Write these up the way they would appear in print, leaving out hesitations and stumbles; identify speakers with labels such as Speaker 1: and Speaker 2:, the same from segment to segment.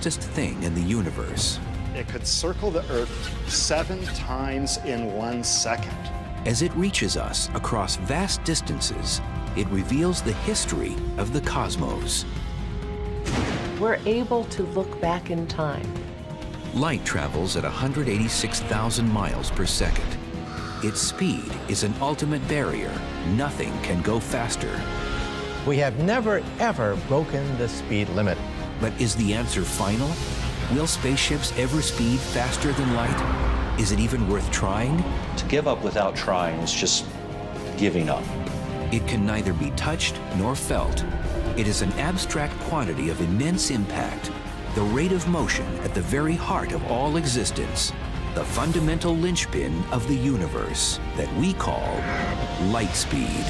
Speaker 1: fastest thing in the universe.
Speaker 2: It could circle the Earth 7 times in 1 second.
Speaker 1: As it reaches us across vast distances, it reveals the history of the cosmos.
Speaker 3: We're able to look back in time.
Speaker 1: Light travels at 186,000 miles per second. Its speed is an ultimate barrier. Nothing can go faster.
Speaker 4: We have never, ever broken the speed limit.
Speaker 1: But is the answer final? Will spaceships ever speed faster than light? Is it even worth trying?
Speaker 5: To give up without trying is just giving up.
Speaker 1: It can neither be touched nor felt. It is an abstract quantity of immense impact, the rate of motion at the very heart of all existence, the fundamental linchpin of the universe that we call light speed.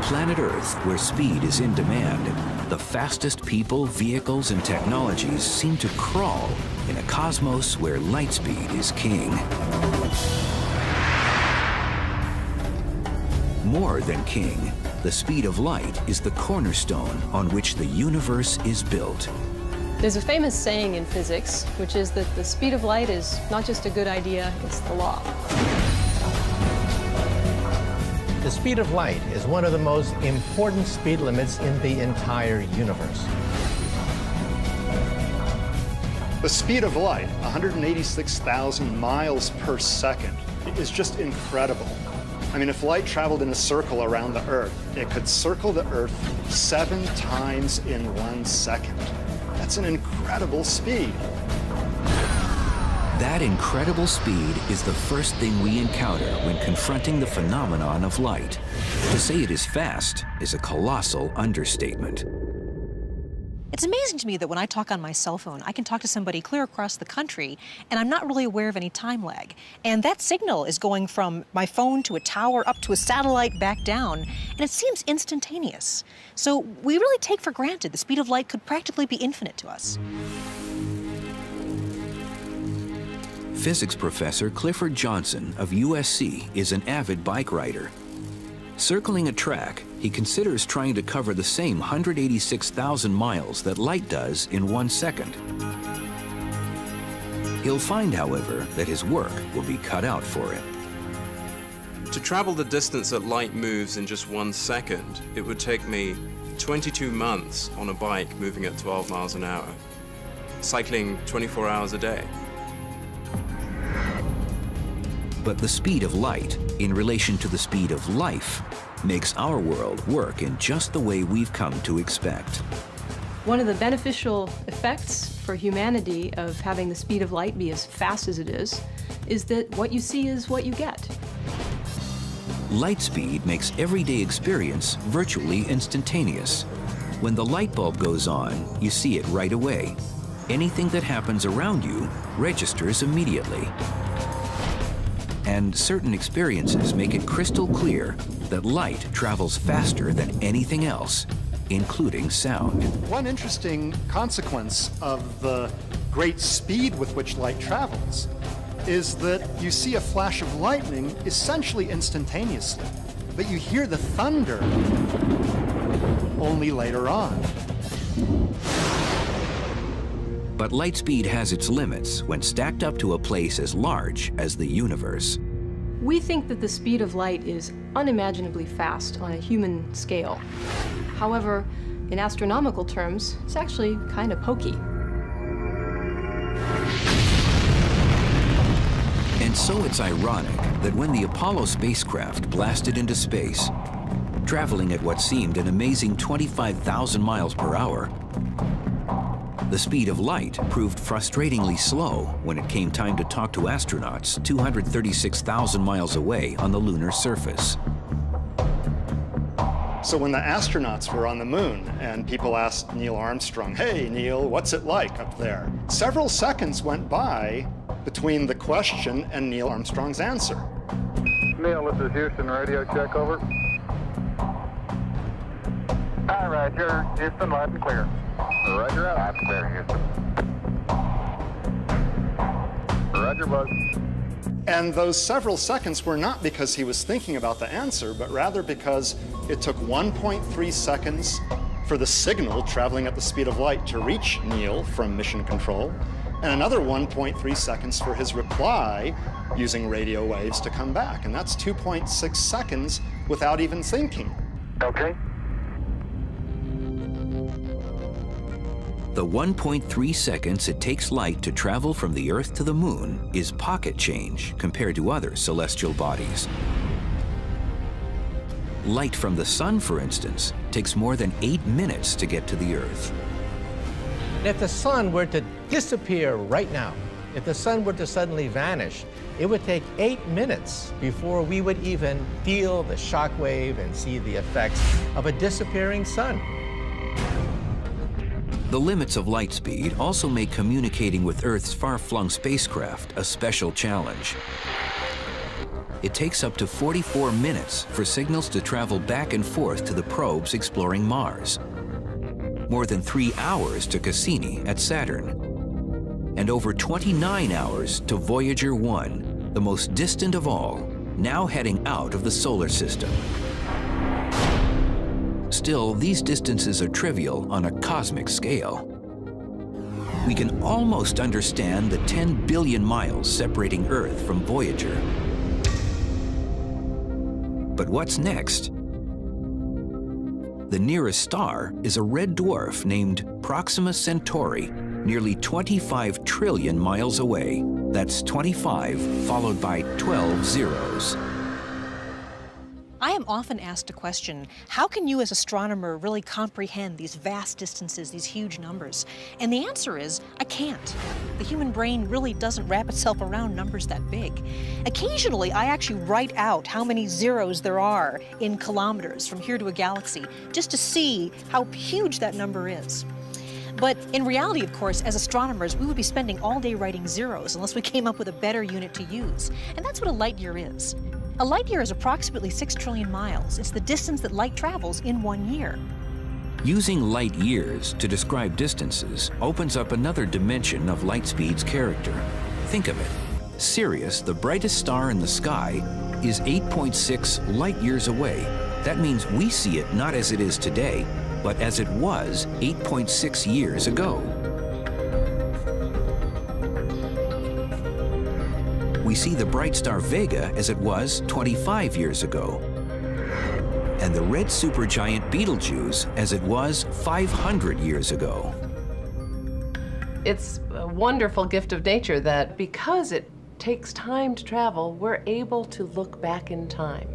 Speaker 1: Planet Earth, where speed is in demand, the fastest people, vehicles, and technologies seem to crawl in a cosmos where light speed is king. More than king, the speed of light is the cornerstone on which the universe is built.
Speaker 6: There's a famous saying in physics, which is that the speed of light is not just a good idea, it's the law.
Speaker 4: The speed of light is one of the most important speed limits in the entire universe.
Speaker 2: The speed of light, 186,000 miles per second, is just incredible. I mean, if light traveled in a circle around the Earth, it could circle the Earth 7 times in 1 second. That's an incredible speed.
Speaker 1: That incredible speed is the first thing we encounter when confronting the phenomenon of light. To say it is fast is a colossal understatement.
Speaker 7: It's amazing to me that when I talk on my cell phone, I can talk to somebody clear across the country, and I'm not really aware of any time lag. And that signal is going from my phone to a tower, up to a satellite, back down, and it seems instantaneous. So we really take for granted the speed of light could practically be infinite to us.
Speaker 1: Physics professor Clifford Johnson of USC is an avid bike rider. Circling a track, he considers trying to cover the same 186,000 miles that light does in 1 second. He'll find, however, that his work will be cut out for it.
Speaker 8: To travel the distance that light moves in just 1 second, it would take me 22 months on a bike moving at 12 miles an hour, cycling 24 hours a day.
Speaker 1: But the speed of light, in relation to the speed of life, makes our world work in just the way we've come to expect.
Speaker 6: One of the beneficial effects for humanity of having the speed of light be as fast as it is that what you see is what you get.
Speaker 1: Light speed makes everyday experience virtually instantaneous. When the light bulb goes on, you see it right away. Anything that happens around you registers immediately. And certain experiences make it crystal clear that light travels faster than anything else, including sound.
Speaker 2: One interesting consequence of the great speed with which light travels is that you see a flash of lightning essentially instantaneously, but you hear the thunder only later on.
Speaker 1: But light speed has its limits when stacked up to a place as large as the universe.
Speaker 6: We think that the speed of light is unimaginably fast on a human scale. However, in astronomical terms, it's actually kind of pokey.
Speaker 1: And so it's ironic that when the Apollo spacecraft blasted into space, traveling at what seemed an amazing 25,000 miles per hour, the speed of light proved frustratingly slow when it came time to talk to astronauts 236,000 miles away on the lunar surface.
Speaker 2: So when the astronauts were on the moon and people asked Neil Armstrong, "Hey, Neil, what's it like up there?" Several seconds went by between the question and Neil Armstrong's answer.
Speaker 9: Neil, this is Houston, radio check, over. Hi, Roger. Houston, loud and clear. Roger, loud and clear, Houston. Roger, bug.
Speaker 2: And those several seconds were not because he was thinking about the answer, but rather because it took 1.3 seconds for the signal traveling at the speed of light to reach Neil from mission control, and another 1.3 seconds for his reply using radio waves to come back. And that's 2.6 seconds without even thinking.
Speaker 9: Okay.
Speaker 1: The 1.3 seconds it takes light to travel from the Earth to the Moon is pocket change compared to other celestial bodies. Light from the Sun, for instance, takes more than 8 minutes to get to the Earth.
Speaker 4: If the sun were to disappear right now, if the sun were to suddenly vanish, it would take 8 minutes before we would even feel the shock wave and see the effects of a disappearing sun.
Speaker 1: The limits of light speed also make communicating with Earth's far-flung spacecraft a special challenge. It takes up to 44 minutes for signals to travel back and forth to the probes exploring Mars. More than 3 hours to Cassini at Saturn. And over 29 hours to Voyager 1, the most distant of all, now heading out of the solar system. Still, these distances are trivial on a cosmic scale. We can almost understand the 10 billion miles separating Earth from Voyager. But what's next? The nearest star is a red dwarf named Proxima Centauri, nearly 25 trillion miles away. That's 25 followed by 12 zeros.
Speaker 7: I am often asked a question, how can you as an astronomer really comprehend these vast distances, these huge numbers? And the answer is, I can't. The human brain really doesn't wrap itself around numbers that big. Occasionally, I actually write out how many zeros there are in kilometers from here to a galaxy, just to see how huge that number is. But in reality, of course, as astronomers, we would be spending all day writing zeros unless we came up with a better unit to use. And that's what a light year is. A light year is approximately 6 trillion miles. It's the distance that light travels in 1 year.
Speaker 1: Using light years to describe distances opens up another dimension of light speed's character. Think of it. Sirius, the brightest star in the sky, is 8.6 light years away. That means we see it not as it is today, but as it was 8.6 years ago. We see the bright star Vega as it was 25 years ago, and the red supergiant Betelgeuse as it was 500 years ago.
Speaker 3: It's a wonderful gift of nature that because it takes time to travel, we're able to look back in time.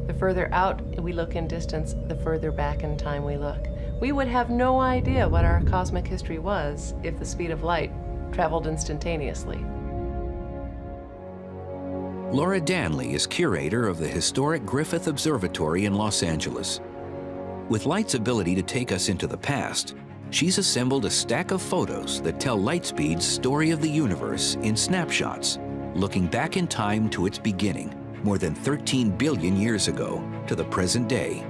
Speaker 3: The further out we look in distance, the further back in time we look. We would have no idea what our cosmic history was if the speed of light traveled instantaneously.
Speaker 1: Laura Danley is curator of the historic Griffith Observatory in Los Angeles. With light's ability to take us into the past, she's assembled a stack of photos that tell light speed's story of the universe in snapshots, looking back in time to its beginning, more than 13 billion years ago, to the present day.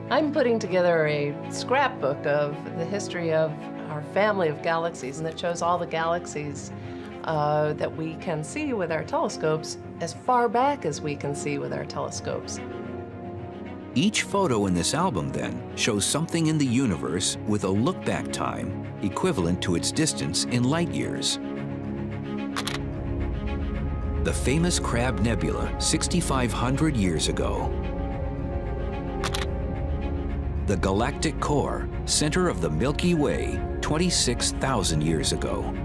Speaker 3: I'm putting together a scrapbook of the history of our family of galaxies, and that shows all the galaxies that we can see with our telescopes as far back as we can see with our telescopes.
Speaker 1: Each photo in this album, then, shows something in the universe with a look-back time equivalent to its distance in light years. The famous Crab Nebula, 6,500 years ago. The galactic core, center of the Milky Way, 26,000 years ago.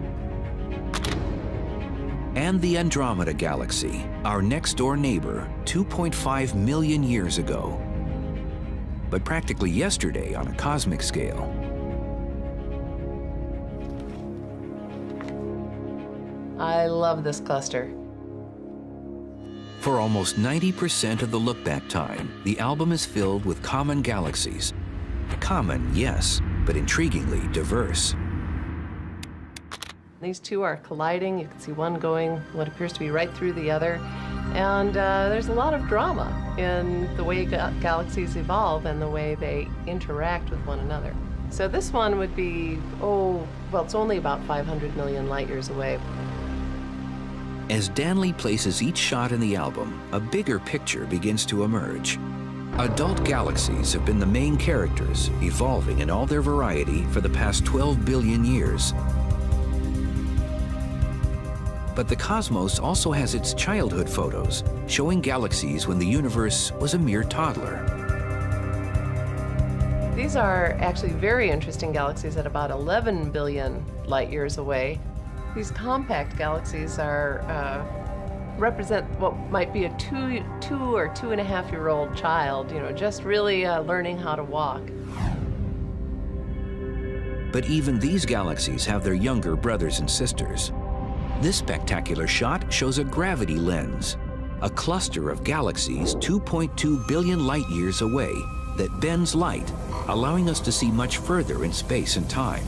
Speaker 1: And the Andromeda Galaxy, our next-door neighbor, 2.5 million years ago. But practically yesterday on a cosmic scale.
Speaker 3: I love this cluster.
Speaker 1: For almost 90% of the look-back time, the album is filled with common galaxies. Common, yes, but intriguingly diverse.
Speaker 3: These two are colliding. You can see one going what appears to be right through the other. And there's a lot of drama in the way galaxies evolve and the way they interact with one another. So this one would be, it's only about 500 million light years away.
Speaker 1: As Danley places each shot in the album, a bigger picture begins to emerge. Adult galaxies have been the main characters, evolving in all their variety for the past 12 billion years. But the cosmos also has its childhood photos, showing galaxies when the universe was a mere toddler.
Speaker 3: These are actually very interesting galaxies at about 11 billion light years away. These compact galaxies represent what might be a two or 2.5-year-old child, just really learning how to walk.
Speaker 1: But even these galaxies have their younger brothers and sisters. This spectacular shot shows a gravity lens, a cluster of galaxies 2.2 billion light years away that bends light, allowing us to see much further in space and time.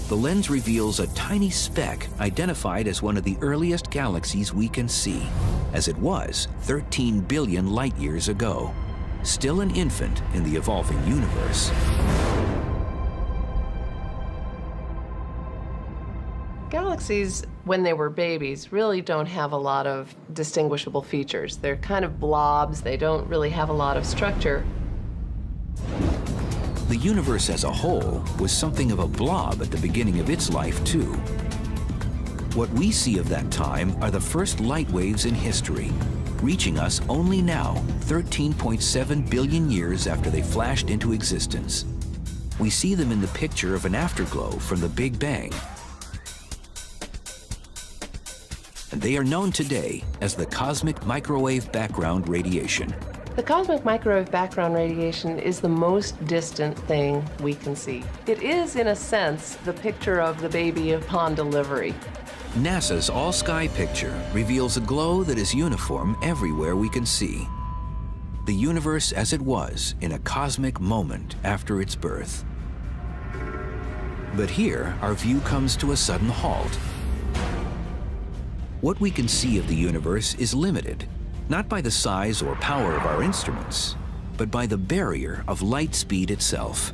Speaker 1: The lens reveals a tiny speck identified as one of the earliest galaxies we can see, as it was 13 billion light years ago, still an infant in the evolving universe.
Speaker 3: Galaxies, when they were babies, really don't have a lot of distinguishable features. They're kind of blobs. They don't really have a lot of structure.
Speaker 1: The universe as a whole was something of a blob at the beginning of its life, too. What we see of that time are the first light waves in history, reaching us only now, 13.7 billion years after they flashed into existence. We see them in the picture of an afterglow from the Big Bang. And they are known today as the cosmic microwave background radiation.
Speaker 3: The cosmic microwave background radiation is the most distant thing we can see. It is, in a sense, the picture of the baby upon delivery.
Speaker 1: NASA's all-sky picture reveals a glow that is uniform everywhere we can see. The universe as it was in a cosmic moment after its birth. But here, our view comes to a sudden halt. What we can see of the universe is limited, not by the size or power of our instruments, but by the barrier of light speed itself.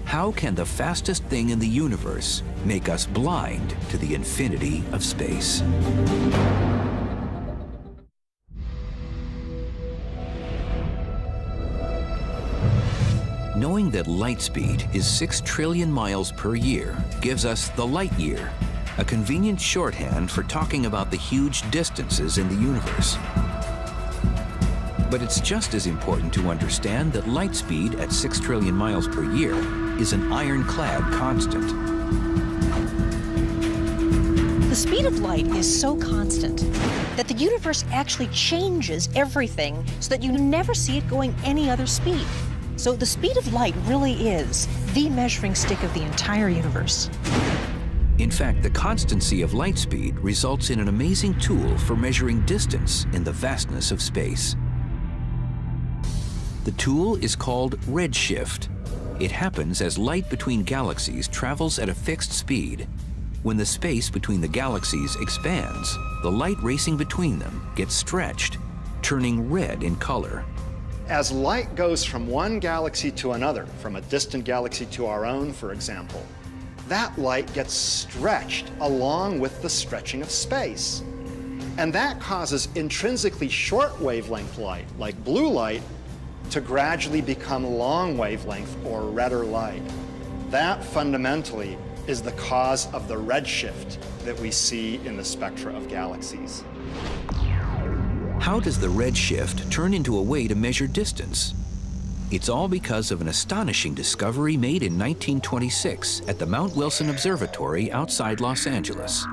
Speaker 1: How can the fastest thing in the universe make us blind to the infinity of space? Knowing that light speed is 6 trillion miles per year gives us the light year, a convenient shorthand for talking about the huge distances in the universe. But it's just as important to understand that light speed at 6 trillion miles per year is an ironclad constant.
Speaker 7: The speed of light is so constant that the universe actually changes everything so that you never see it going any other speed. So the speed of light really is the measuring stick of the entire universe.
Speaker 1: In fact, the constancy of light speed results in an amazing tool for measuring distance in the vastness of space. The tool is called redshift. It happens as light between galaxies travels at a fixed speed. When the space between the galaxies expands, the light racing between them gets stretched, turning red in color.
Speaker 2: As light goes from one galaxy to another, from a distant galaxy to our own, for example, that light gets stretched along with the stretching of space. And that causes intrinsically short wavelength light, like blue light, to gradually become long wavelength or redder light. That fundamentally is the cause of the redshift that we see in the spectra of galaxies.
Speaker 1: How does the redshift turn into a way to measure distance? It's all because of an astonishing discovery made in 1926 at the Mount Wilson Observatory outside Los Angeles.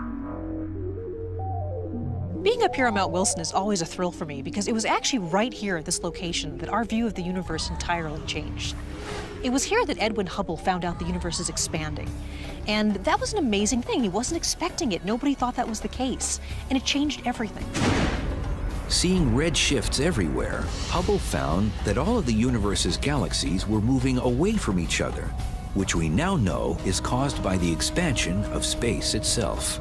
Speaker 7: Being up here on Mount Wilson is always a thrill for me because it was actually right here at this location that our view of the universe entirely changed. It was here that Edwin Hubble found out the universe is expanding. And that was an amazing thing. He wasn't expecting it. Nobody thought that was the case. And it changed everything.
Speaker 1: Seeing red shifts everywhere, Hubble found that all of the universe's galaxies were moving away from each other, which we now know is caused by the expansion of space itself.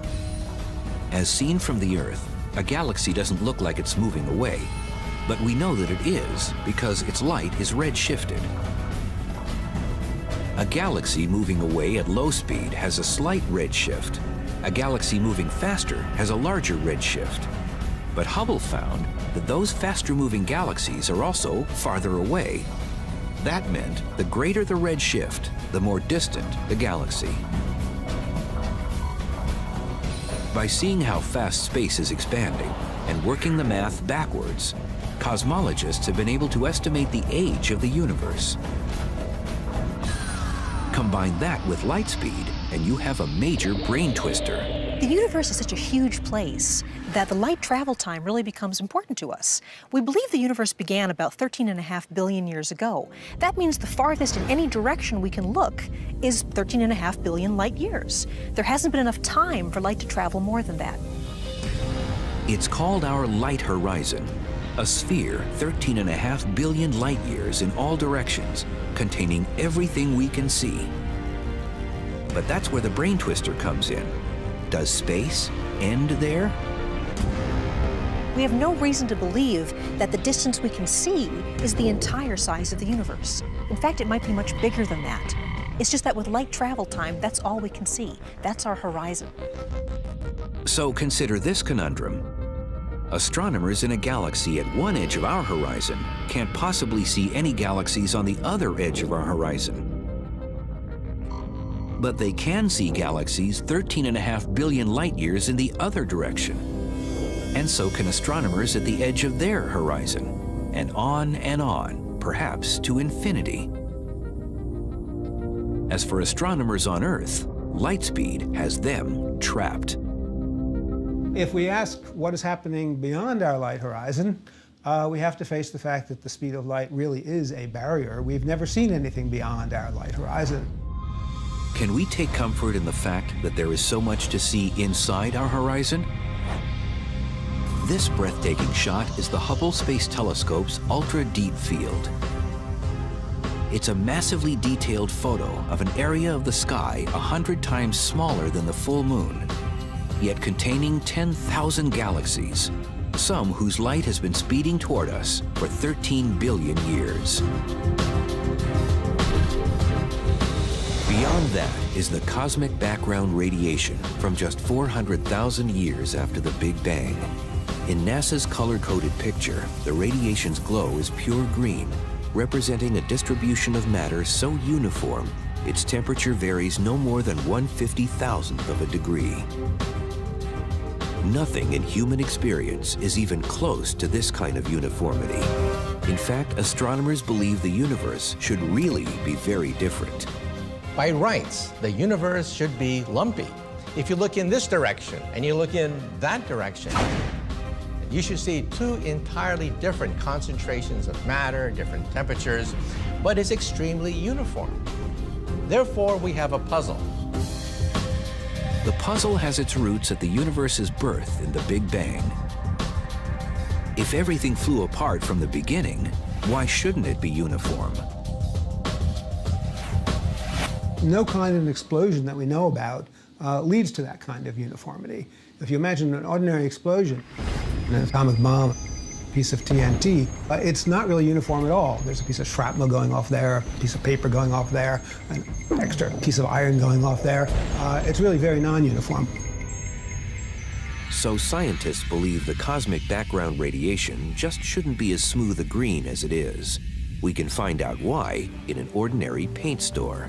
Speaker 1: As seen from the Earth, a galaxy doesn't look like it's moving away, but we know that it is because its light is redshifted. A galaxy moving away at low speed has a slight redshift. A galaxy moving faster has a larger redshift. But Hubble found that those faster-moving galaxies are also farther away. That meant the greater the redshift, the more distant the galaxy. By seeing how fast space is expanding and working the math backwards, cosmologists have been able to estimate the age of the universe. Combine that with light speed, and you have a major brain twister.
Speaker 7: The universe is such a huge place that the light travel time really becomes important to us. We believe the universe began about 13.5 billion years ago. That means the farthest in any direction we can look is 13.5 billion light years. There hasn't been enough time for light to travel more than that.
Speaker 1: It's called our light horizon, a sphere 13.5 billion light years in all directions, containing everything we can see. But that's where the brain twister comes in. Does space end there?
Speaker 7: We have no reason to believe that the distance we can see is the entire size of the universe. In fact, it might be much bigger than that. It's just that with light travel time, that's all we can see. That's our horizon.
Speaker 1: So consider this conundrum. Astronomers in a galaxy at one edge of our horizon can't possibly see any galaxies on the other edge of our horizon. But they can see galaxies 13.5 billion light years in the other direction. And so can astronomers at the edge of their horizon, and on, perhaps to infinity. As for astronomers on Earth, light speed has them trapped.
Speaker 10: If we ask what is happening beyond our light horizon, we have to face the fact that the speed of light really is a barrier. We've never seen anything beyond our light horizon.
Speaker 1: Can we take comfort in the fact that there is so much to see inside our horizon? This breathtaking shot is the Hubble Space Telescope's ultra-deep field. It's a massively detailed photo of an area of the sky 100 times smaller than the full moon, yet containing 10,000 galaxies, some whose light has been speeding toward us for 13 billion years. Beyond that is the cosmic background radiation from just 400,000 years after the Big Bang. In NASA's color-coded picture, the radiation's glow is pure green, representing a distribution of matter so uniform, its temperature varies no more than 1/50,000th of a degree. Nothing in human experience is even close to this kind of uniformity. In fact, astronomers believe the universe should really be very different.
Speaker 4: By rights, the universe should be lumpy. If you look in this direction and you look in that direction, you should see two entirely different concentrations of matter, different temperatures, but it's extremely uniform. Therefore, we have a puzzle.
Speaker 1: The puzzle has its roots at the universe's birth in the Big Bang. If everything flew apart from the beginning, why shouldn't it be uniform?
Speaker 10: No kind of explosion that we know about leads to that kind of uniformity. If you imagine an ordinary explosion, an atomic bomb, a piece of TNT, it's not really uniform at all. There's a piece of shrapnel going off there, a piece of paper going off there, an extra piece of iron going off there. It's really very non-uniform.
Speaker 1: So scientists believe the cosmic background radiation just shouldn't be as smooth a green as it is. We can find out why in an ordinary paint store.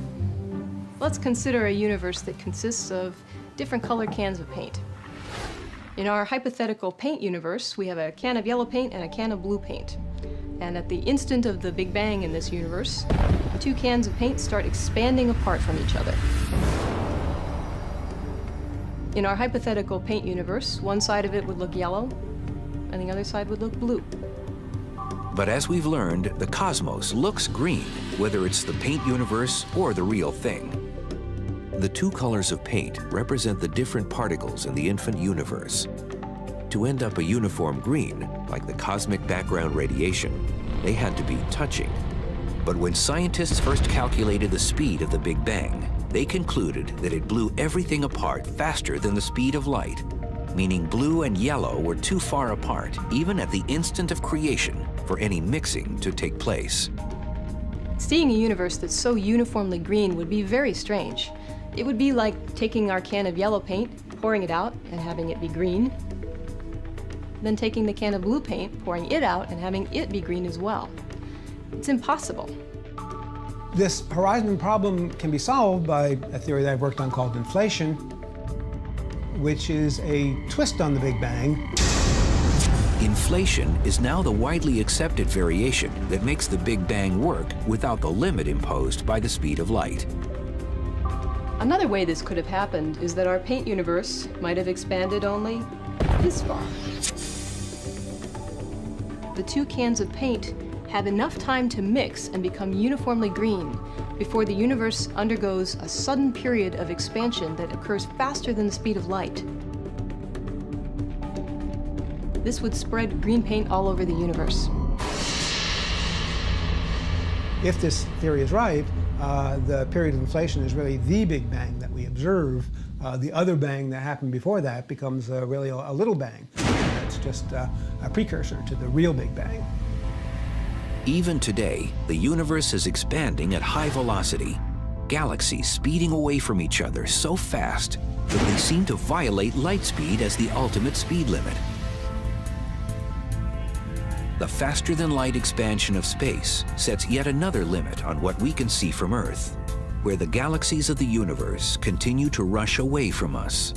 Speaker 6: Let's consider a universe that consists of different color cans of paint. In our hypothetical paint universe, we have a can of yellow paint and a can of blue paint. And at the instant of the Big Bang in this universe, the two cans of paint start expanding apart from each other. In our hypothetical paint universe, one side of it would look yellow, and the other side would look blue.
Speaker 1: But as we've learned, the cosmos looks green, whether it's the paint universe or the real thing. The two colors of paint represent the different particles in the infant universe. To end up a uniform green, like the cosmic background radiation, they had to be touching. But when scientists first calculated the speed of the Big Bang, they concluded that it blew everything apart faster than the speed of light, meaning blue and yellow were too far apart, even at the instant of creation, for any mixing to take place.
Speaker 6: Seeing a universe that's so uniformly green would be very strange. It would be like taking our can of yellow paint, pouring it out, and having it be green, then taking the can of blue paint, pouring it out, and having it be green as well. It's impossible.
Speaker 10: This horizon problem can be solved by a theory that I've worked on called inflation, which is a twist on the Big Bang.
Speaker 1: Inflation is now the widely accepted variation that makes the Big Bang work without the limit imposed by the speed of light.
Speaker 6: Another way this could have happened is that our paint universe might have expanded only this far. The two cans of paint have enough time to mix and become uniformly green before the universe undergoes a sudden period of expansion that occurs faster than the speed of light. This would spread green paint all over the universe.
Speaker 10: If this theory is right, the period of inflation is really the Big Bang that we observe. The other bang that happened before that becomes really a little bang. It's just a precursor to the real Big Bang.
Speaker 1: Even today, the universe is expanding at high velocity, galaxies speeding away from each other so fast that they seem to violate light speed as the ultimate speed limit. The faster-than-light expansion of space sets yet another limit on what we can see from Earth, where the galaxies of the universe continue to rush away from us.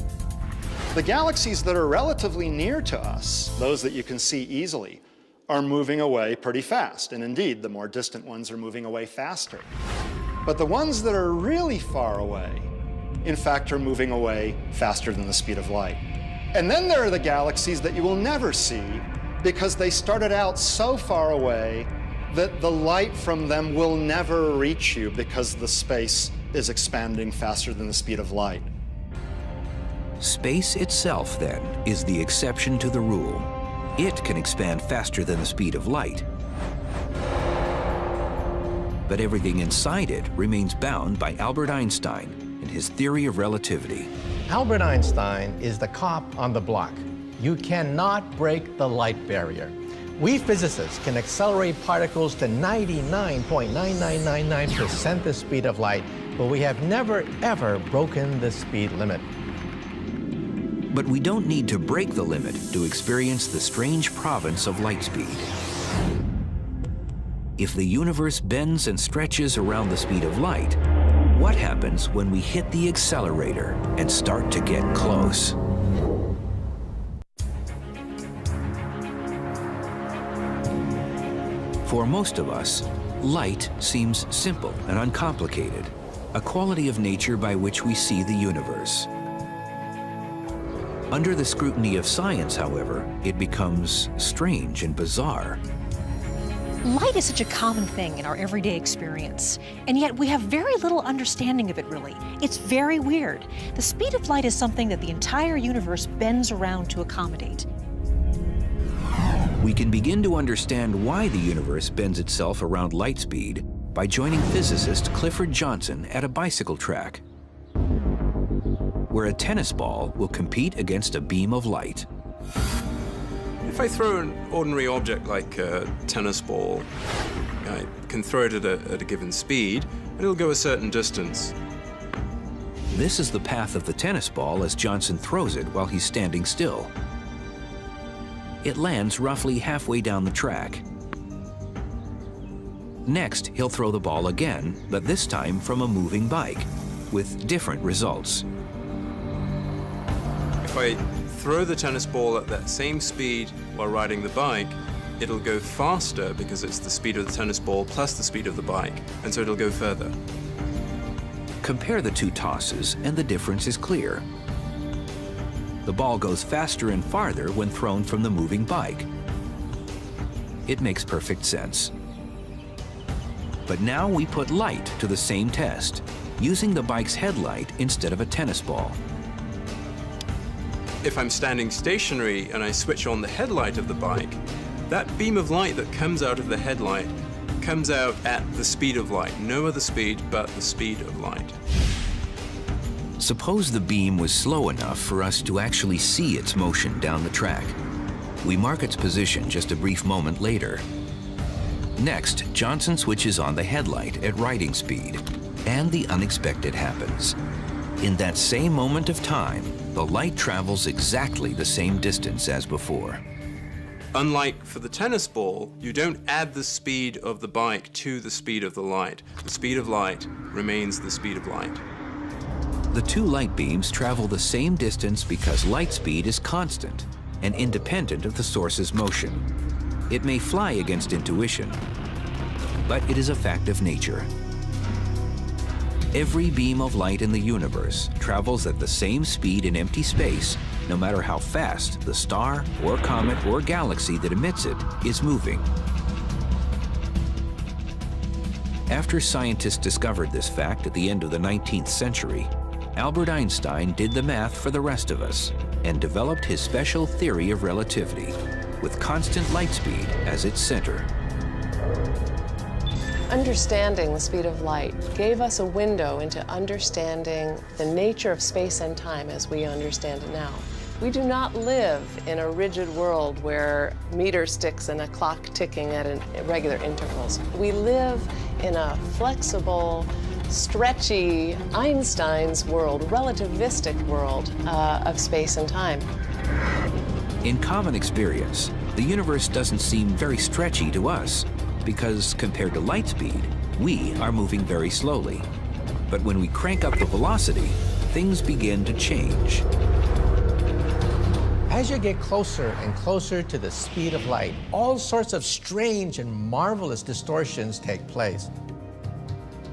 Speaker 2: The galaxies that are relatively near to us, those that you can see easily, are moving away pretty fast. And indeed, the more distant ones are moving away faster. But the ones that are really far away, in fact, are moving away faster than the speed of light. And then there are the galaxies that you will never see because they started out so far away that the light from them will never reach you because the space is expanding faster than the speed of light.
Speaker 1: Space itself, then, is the exception to the rule. It can expand faster than the speed of light. But everything inside it remains bound by Albert Einstein and his theory of relativity.
Speaker 4: Albert Einstein is the cop on the block. You cannot break the light barrier. We physicists can accelerate particles to 99.9999% the speed of light, but we have never, ever broken the speed limit.
Speaker 1: But we don't need to break the limit to experience the strange province of light speed. If the universe bends and stretches around the speed of light, what happens when we hit the accelerator and start to get close? For most of us, light seems simple and uncomplicated, a quality of nature by which we see the universe. Under the scrutiny of science, however, it becomes strange and bizarre.
Speaker 7: Light is such a common thing in our everyday experience, and yet we have very little understanding of it, really. It's very weird. The speed of light is something that the entire universe bends around to accommodate.
Speaker 1: We can begin to understand why the universe bends itself around light speed by joining physicist Clifford Johnson at a bicycle track, where a tennis ball will compete against a beam of light.
Speaker 8: If I throw an ordinary object like a tennis ball, I can throw it at a given speed, and it'll go a certain distance.
Speaker 1: This is the path of the tennis ball as Johnson throws it while he's standing still. It lands roughly halfway down the track. Next, he'll throw the ball again, but this time from a moving bike, with different results.
Speaker 8: If I throw the tennis ball at that same speed while riding the bike, it'll go faster because it's the speed of the tennis ball plus the speed of the bike, and so it'll go further.
Speaker 1: Compare the two tosses and the difference is clear. The ball goes faster and farther when thrown from the moving bike. It makes perfect sense. But now we put light to the same test, using the bike's headlight instead of a tennis ball.
Speaker 8: If I'm standing stationary and I switch on the headlight of the bike, that beam of light that comes out of the headlight comes out at the speed of light. No other speed but the speed of light.
Speaker 1: Suppose the beam was slow enough for us to actually see its motion down the track. We mark its position just a brief moment later. Next, Johnson switches on the headlight at riding speed, and the unexpected happens. In that same moment of time, the light travels exactly the same distance as before.
Speaker 8: Unlike for the tennis ball, you don't add the speed of the bike to the speed of the light. The speed of light remains the speed of light.
Speaker 1: The two light beams travel the same distance because light speed is constant and independent of the source's motion. It may fly against intuition, but it is a fact of nature. Every beam of light in the universe travels at the same speed in empty space, no matter how fast the star or comet or galaxy that emits it is moving. After scientists discovered this fact at the end of the 19th century, Albert Einstein did the math for the rest of us and developed his special theory of relativity, with constant light speed as its center.
Speaker 3: Understanding the speed of light gave us a window into understanding the nature of space and time as we understand it now. We do not live in a rigid world where meter sticks and a clock ticking at irregular intervals. We live in a flexible, stretchy, Einstein's world, relativistic world of space and time.
Speaker 1: In common experience, the universe doesn't seem very stretchy to us because compared to light speed, we are moving very slowly. But when we crank up the velocity, things begin to change.
Speaker 4: As you get closer and closer to the speed of light, all sorts of strange and marvelous distortions take place.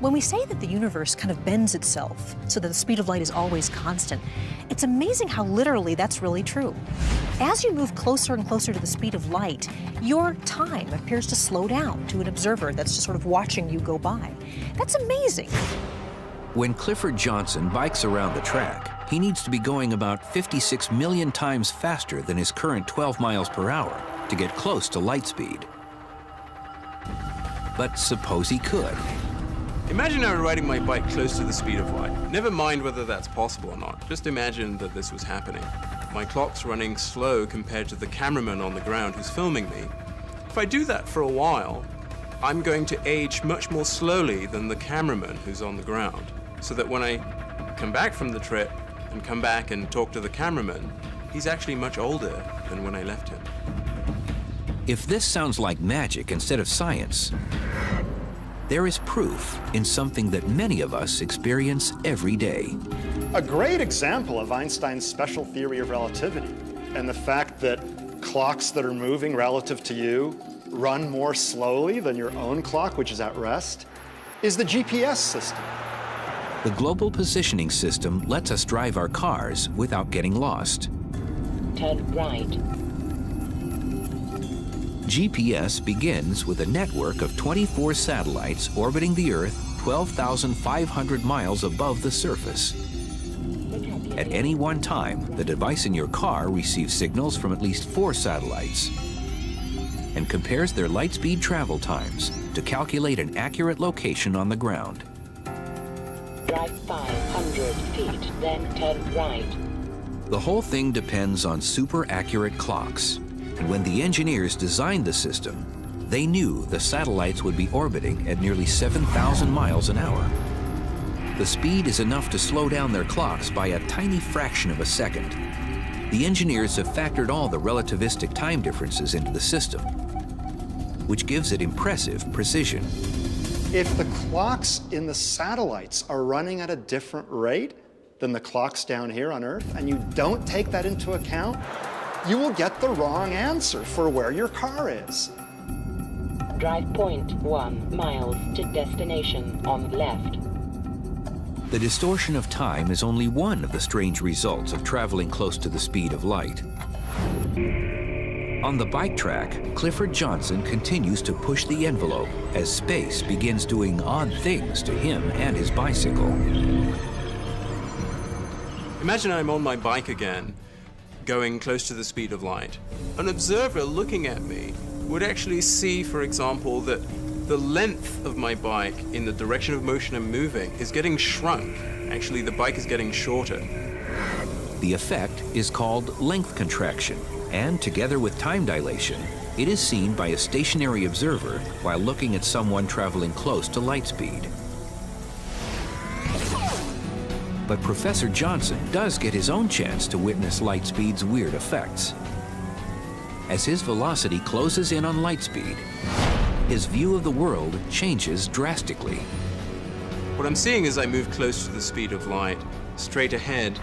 Speaker 7: When we say that the universe kind of bends itself so that the speed of light is always constant, it's amazing how literally that's really true. As you move closer and closer to the speed of light, your time appears to slow down to an observer that's just sort of watching you go by. That's amazing.
Speaker 1: When Clifford Johnson bikes around the track, he needs to be going about 56 million times faster than his current 12 miles per hour to get close to light speed. But suppose he could.
Speaker 8: Imagine I were riding my bike close to the speed of light. Never mind whether that's possible or not. Just imagine that this was happening. My clock's running slow compared to the cameraman on the ground who's filming me. If I do that for a while, I'm going to age much more slowly than the cameraman who's on the ground. So that when I come back from the trip and come back and talk to the cameraman, he's actually much older than when I left him.
Speaker 1: If this sounds like magic instead of science, there is proof in something that many of us experience every day.
Speaker 2: A great example of Einstein's special theory of relativity and the fact that clocks that are moving relative to you run more slowly than your own clock, which is at rest, is the GPS system.
Speaker 1: The global positioning system lets us drive our cars without getting lost.
Speaker 11: Turn right.
Speaker 1: GPS begins with a network of 24 satellites orbiting the Earth 12,500 miles above the surface. At any one time, the device in your car receives signals from at least 4 satellites and compares their light speed travel times to calculate an accurate location on the ground.
Speaker 11: Drive 500 feet, then turn right.
Speaker 1: The whole thing depends on super accurate clocks. And when the engineers designed the system, they knew the satellites would be orbiting at nearly 7,000 miles an hour. The speed is enough to slow down their clocks by a tiny fraction of a second. The engineers have factored all the relativistic time differences into the system, which gives it impressive precision.
Speaker 2: If the clocks in the satellites are running at a different rate than the clocks down here on Earth, and you don't take that into account, you will get the wrong answer for where your car is.
Speaker 11: Drive 0.1 miles to destination on left.
Speaker 1: The distortion of time is only one of the strange results of traveling close to the speed of light. On the bike track, Clifford Johnson continues to push the envelope as space begins doing odd things to him and his bicycle.
Speaker 8: Imagine I'm on my bike again, going close to the speed of light. An observer looking at me would actually see, for example, that the length of my bike in the direction of motion I'm moving is getting shrunk. Actually, the bike is getting shorter.
Speaker 1: The effect is called length contraction, and together with time dilation, it is seen by a stationary observer while looking at someone traveling close to light speed. But Professor Johnson does get his own chance to witness light speed's weird effects. As his velocity closes in on light speed, his view of the world changes drastically.
Speaker 8: What I'm seeing as I move close to the speed of light, straight ahead,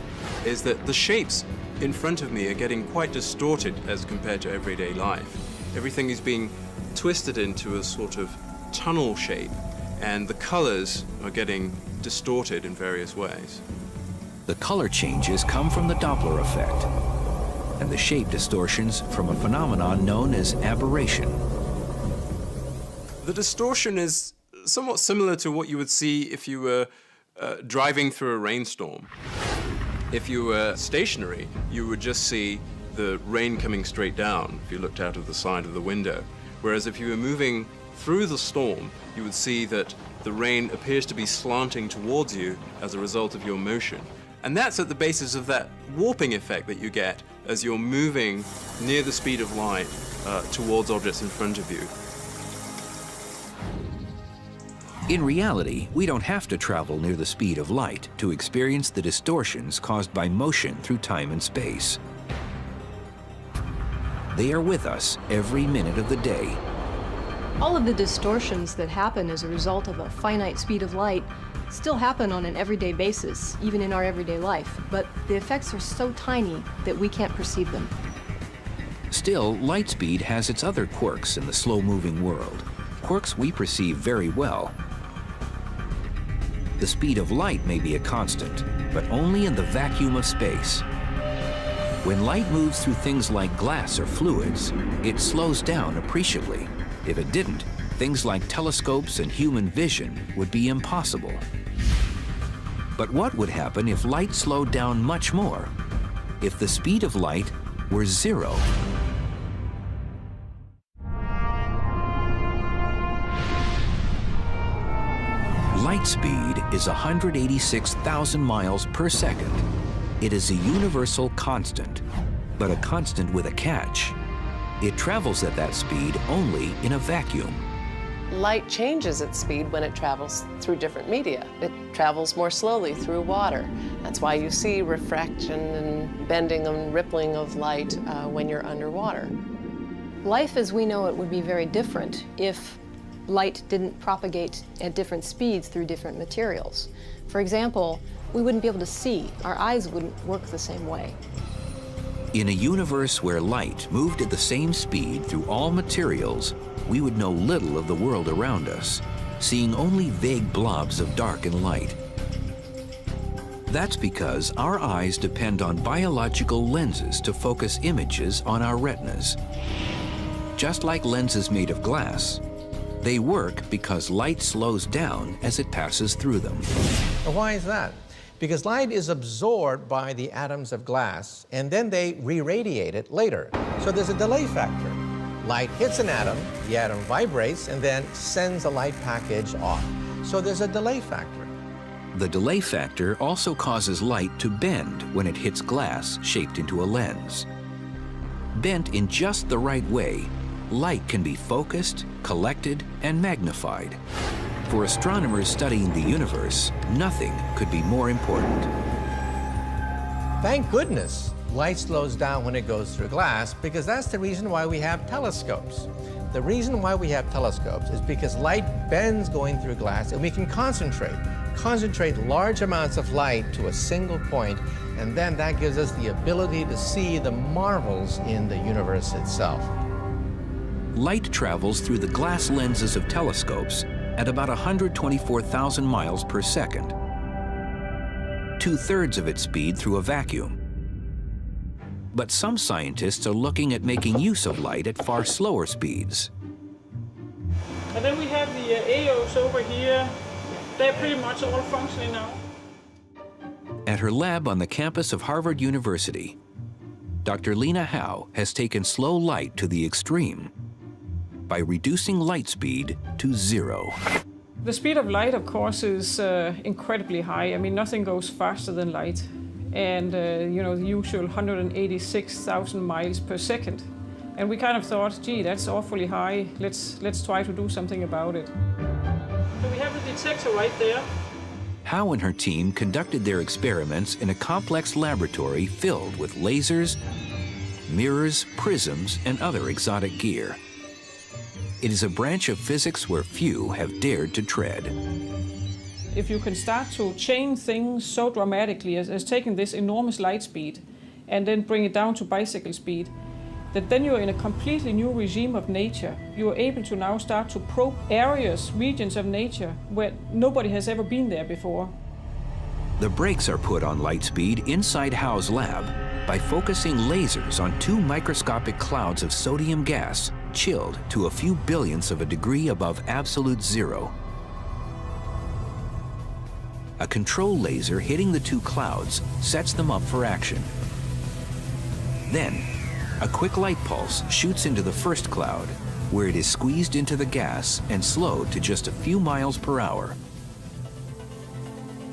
Speaker 8: is that the shapes in front of me are getting quite distorted as compared to everyday life. Everything is being twisted into a sort of tunnel shape, and the colors are getting distorted in various ways.
Speaker 1: The color changes come from the Doppler effect, and the shape distortions from a phenomenon known as aberration.
Speaker 8: The distortion is somewhat similar to what you would see if you were driving through a rainstorm. If you were stationary, you would just see the rain coming straight down if you looked out of the side of the window. Whereas if you were moving through the storm, you would see that the rain appears to be slanting towards you as a result of your motion. And that's at the basis of that warping effect that you get as you're moving near the speed of light towards objects in front of you.
Speaker 1: In reality, we don't have to travel near the speed of light to experience the distortions caused by motion through time and space. They are with us every minute of the day.
Speaker 6: All of the distortions that happen as a result of a finite speed of light still happen on an everyday basis, even in our everyday life, but the effects are so tiny that we can't perceive them.
Speaker 1: Still, light speed has its other quirks in the slow-moving world, quirks we perceive very well. The speed of light may be a constant, but only in the vacuum of space. When light moves through things like glass or fluids, it slows down appreciably. If it didn't, things like telescopes and human vision would be impossible. But what would happen if light slowed down much more? If the speed of light were 0? Light speed is 186,000 miles per second. It is a universal constant, but a constant with a catch. It travels at that speed only in a vacuum.
Speaker 3: Light changes its speed when it travels through different media. It travels more slowly through water. That's why you see refraction and bending and rippling of light when you're underwater.
Speaker 6: Life as we know it would be very different if light didn't propagate at different speeds through different materials. For example, we wouldn't be able to see. Our eyes wouldn't work the same way.
Speaker 1: In a universe where light moved at the same speed through all materials, we would know little of the world around us, seeing only vague blobs of dark and light. That's because our eyes depend on biological lenses to focus images on our retinas. Just like lenses made of glass, they work because light slows down as it passes through them.
Speaker 4: And why is that? Because light is absorbed by the atoms of glass, and then they re-radiate it later. So there's a delay factor. Light hits an atom, the atom vibrates, and then sends a light package off. So there's a delay factor.
Speaker 1: The delay factor also causes light to bend when it hits glass shaped into a lens. Bent in just the right way, light can be focused, collected, and magnified. For astronomers studying the universe, nothing could be more important.
Speaker 4: Thank goodness light slows down when it goes through glass, because that's the reason why we have telescopes. The reason why we have telescopes is because light bends going through glass, and we can concentrate large amounts of light to a single point, and then that gives us the ability to see the marvels in the universe itself.
Speaker 1: Light travels through the glass lenses of telescopes at about 124,000 miles per second, 2/3 of its speed through a vacuum. But some scientists are looking at making use of light at far slower speeds.
Speaker 12: And then we have the AOs over here. They're pretty much all functioning now.
Speaker 1: At her lab on the campus of Harvard University, Dr. Lena Howe has taken slow light to the extreme. by reducing light speed to 0.
Speaker 12: The speed of light, of course, is incredibly high. I mean, nothing goes faster than light. And, you know, the usual 186,000 miles per second. And we kind of thought, gee, that's awfully high. Let's try to do something about it. So we have the detector right there.
Speaker 1: Howe and her team conducted their experiments in a complex laboratory filled with lasers, mirrors, prisms, and other exotic gear. It is a branch of physics where few have dared to tread.
Speaker 12: If you can start to change things so dramatically as taking this enormous light speed and then bring it down to bicycle speed, that then you're in a completely new regime of nature. You are able to now start to probe areas, regions of nature where nobody has ever been there before.
Speaker 1: The brakes are put on light speed inside Howe's lab by focusing lasers on 2 microscopic clouds of sodium gas, chilled to a few billionths of a degree above absolute 0. A control laser hitting the 2 clouds sets them up for action. Then, a quick light pulse shoots into the first cloud, where it is squeezed into the gas and slowed to just a few miles per hour.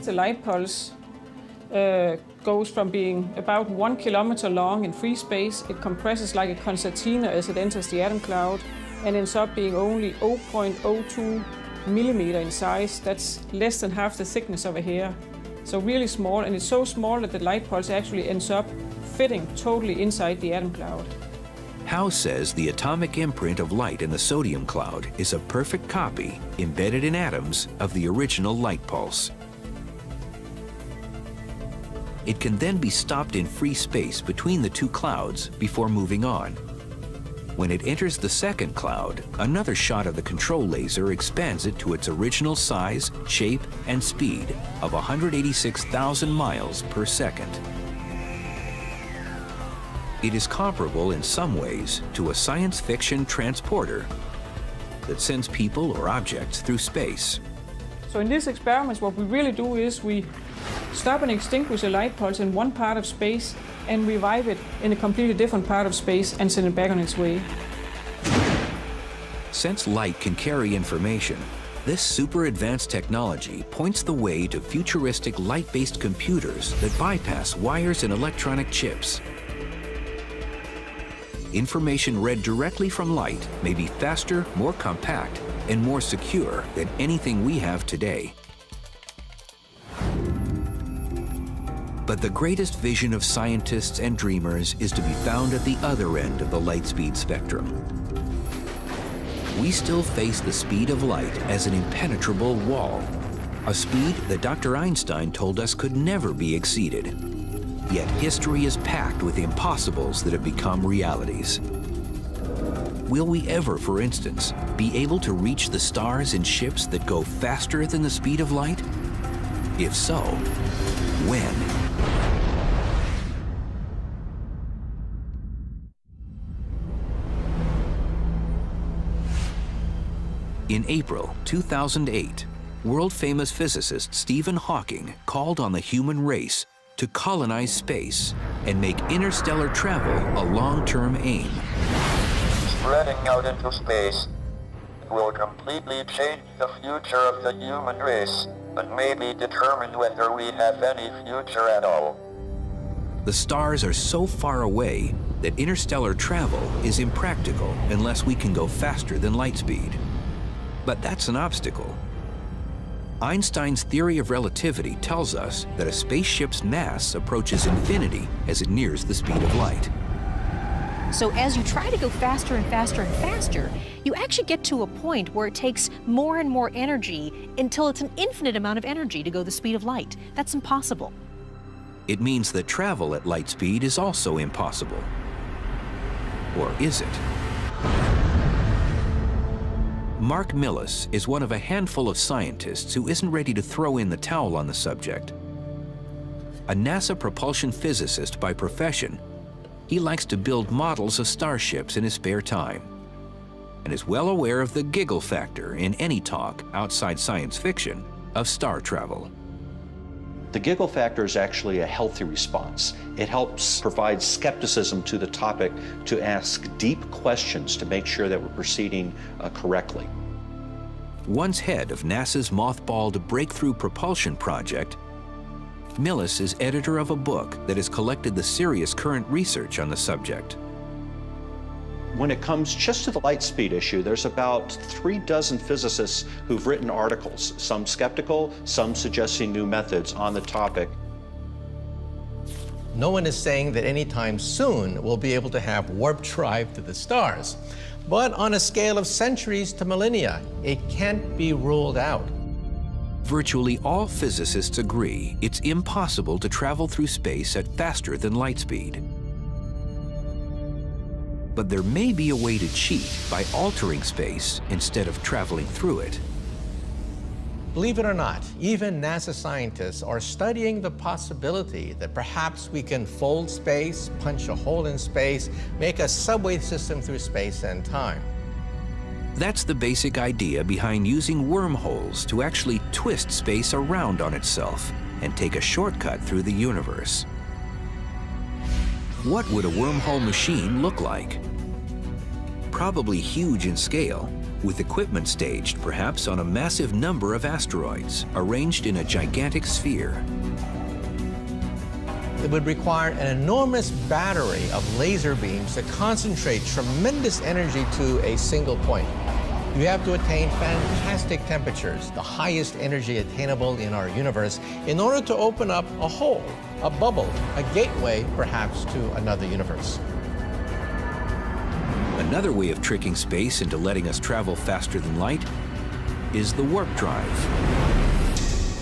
Speaker 12: The light pulse goes from being about 1 kilometer long in free space. It compresses like a concertina as it enters the atom cloud and ends up being only 0.02 millimeter in size. That's less than half the thickness of a hair. So really small, and it's so small that the light pulse actually ends up fitting totally inside the atom cloud.
Speaker 1: Howe says the atomic imprint of light in the sodium cloud is a perfect copy, embedded in atoms, of the original light pulse. It can then be stopped in free space between the 2 clouds before moving on. When it enters the second cloud, another shot of the control laser expands it to its original size, shape, and speed of 186,000 miles per second. It is comparable in some ways to a science fiction transporter that sends people or objects through space.
Speaker 12: So in these experiments, what we really do is we stop and extinguish a light pulse in one part of space and revive it in a completely different part of space and send it back on its way.
Speaker 1: Since light can carry information, this super advanced technology points the way to futuristic light-based computers that bypass wires and electronic chips. Information read directly from light may be faster, more compact, and more secure than anything we have today. But the greatest vision of scientists and dreamers is to be found at the other end of the light speed spectrum. We still face the speed of light as an impenetrable wall, a speed that Dr. Einstein told us could never be exceeded. Yet history is packed with impossibles that have become realities. Will we ever, for instance, be able to reach the stars in ships that go faster than the speed of light? If so, when? In April 2008, world-famous physicist Stephen Hawking called on the human race to colonize space and make interstellar travel a long-term aim.
Speaker 13: Spreading out into space will completely change the future of the human race, but maybe determine whether we have any future at all.
Speaker 1: The stars are so far away that interstellar travel is impractical unless we can go faster than light speed. But that's an obstacle. Einstein's theory of relativity tells us that a spaceship's mass approaches infinity as it nears the speed of light.
Speaker 7: So as you try to go faster and faster and faster, you actually get to a point where it takes more and more energy until it's an infinite amount of energy to go the speed of light. That's impossible.
Speaker 1: It means that travel at light speed is also impossible. Or is it? Mark Millis is one of a handful of scientists who isn't ready to throw in the towel on the subject. A NASA propulsion physicist by profession, he likes to build models of starships in his spare time and is well aware of the giggle factor in any talk outside science fiction of star travel.
Speaker 5: The giggle factor is actually a healthy response. It helps provide skepticism to the topic, to ask deep questions to make sure that we're proceeding correctly.
Speaker 1: Once head of NASA's mothballed Breakthrough Propulsion Project, Millis is editor of a book that has collected the serious current research on the subject.
Speaker 5: When it comes just to the light speed issue, there's about 36 physicists who've written articles, some skeptical, some suggesting new methods on the topic.
Speaker 4: No one is saying that anytime soon we'll be able to have warp drive to the stars. But on a scale of centuries to millennia, it can't be ruled out.
Speaker 1: Virtually all physicists agree it's impossible to travel through space at faster than light speed. But there may be a way to cheat by altering space instead of traveling through it.
Speaker 4: Believe it or not, even NASA scientists are studying the possibility that perhaps we can fold space, punch a hole in space, make a subway system through space and time.
Speaker 1: That's the basic idea behind using wormholes to actually twist space around on itself and take a shortcut through the universe. What would a wormhole machine look like? Probably huge in scale, with equipment staged perhaps on a massive number of asteroids arranged in a gigantic sphere.
Speaker 4: It would require an enormous battery of laser beams to concentrate tremendous energy to a single point. You have to attain fantastic temperatures, the highest energy attainable in our universe, in order to open up a hole, a bubble, a gateway perhaps to another universe.
Speaker 1: Another way of tricking space into letting us travel faster than light is the warp drive.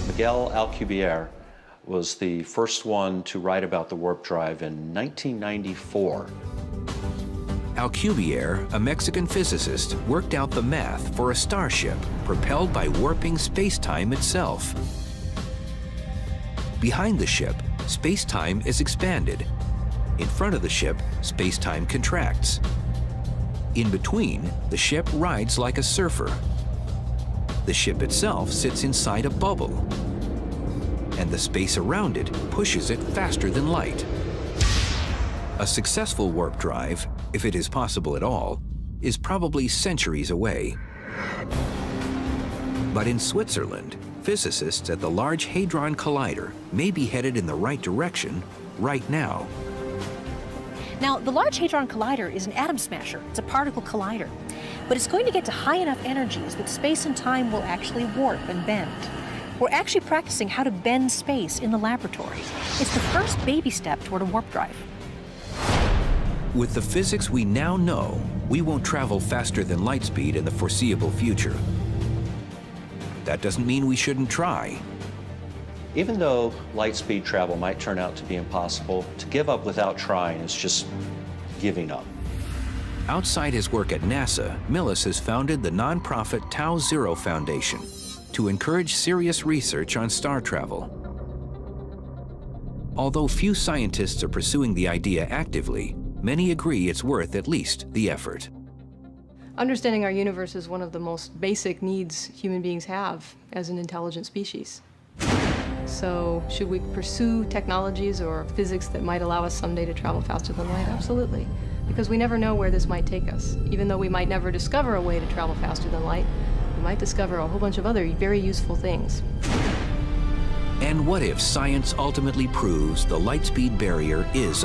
Speaker 5: Miguel Alcubierre was the first one to write about the warp drive in 1994.
Speaker 1: Alcubierre, a Mexican physicist, worked out the math for a starship propelled by warping space-time itself. Behind the ship, space-time is expanded. In front of the ship, space-time contracts. In between, the ship rides like a surfer. The ship itself sits inside a bubble, and the space around it pushes it faster than light. A successful warp drive, if it is possible at all, is probably centuries away. But in Switzerland, physicists at the Large Hadron Collider may be headed in the right direction right now.
Speaker 7: Now, the Large Hadron Collider is an atom smasher. It's a particle collider. But it's going to get to high enough energies that space and time will actually warp and bend. We're actually practicing how to bend space in the laboratory. It's the first baby step toward a warp drive.
Speaker 1: With the physics we now know, we won't travel faster than light speed in the foreseeable future. That doesn't mean we shouldn't try.
Speaker 5: Even though light speed travel might turn out to be impossible, to give up without trying is just giving up.
Speaker 1: Outside his work at NASA, Millis has founded the nonprofit Tau Zero Foundation to encourage serious research on star travel. Although few scientists are pursuing the idea actively, many agree it's worth at least the effort.
Speaker 6: Understanding our universe is one of the most basic needs human beings have as an intelligent species. So, should we pursue technologies or physics that might allow us someday to travel faster than light? Absolutely. Because we never know where this might take us. Even though we might never discover a way to travel faster than light, we might discover a whole bunch of other very useful things.
Speaker 1: And what if science ultimately proves the light speed barrier is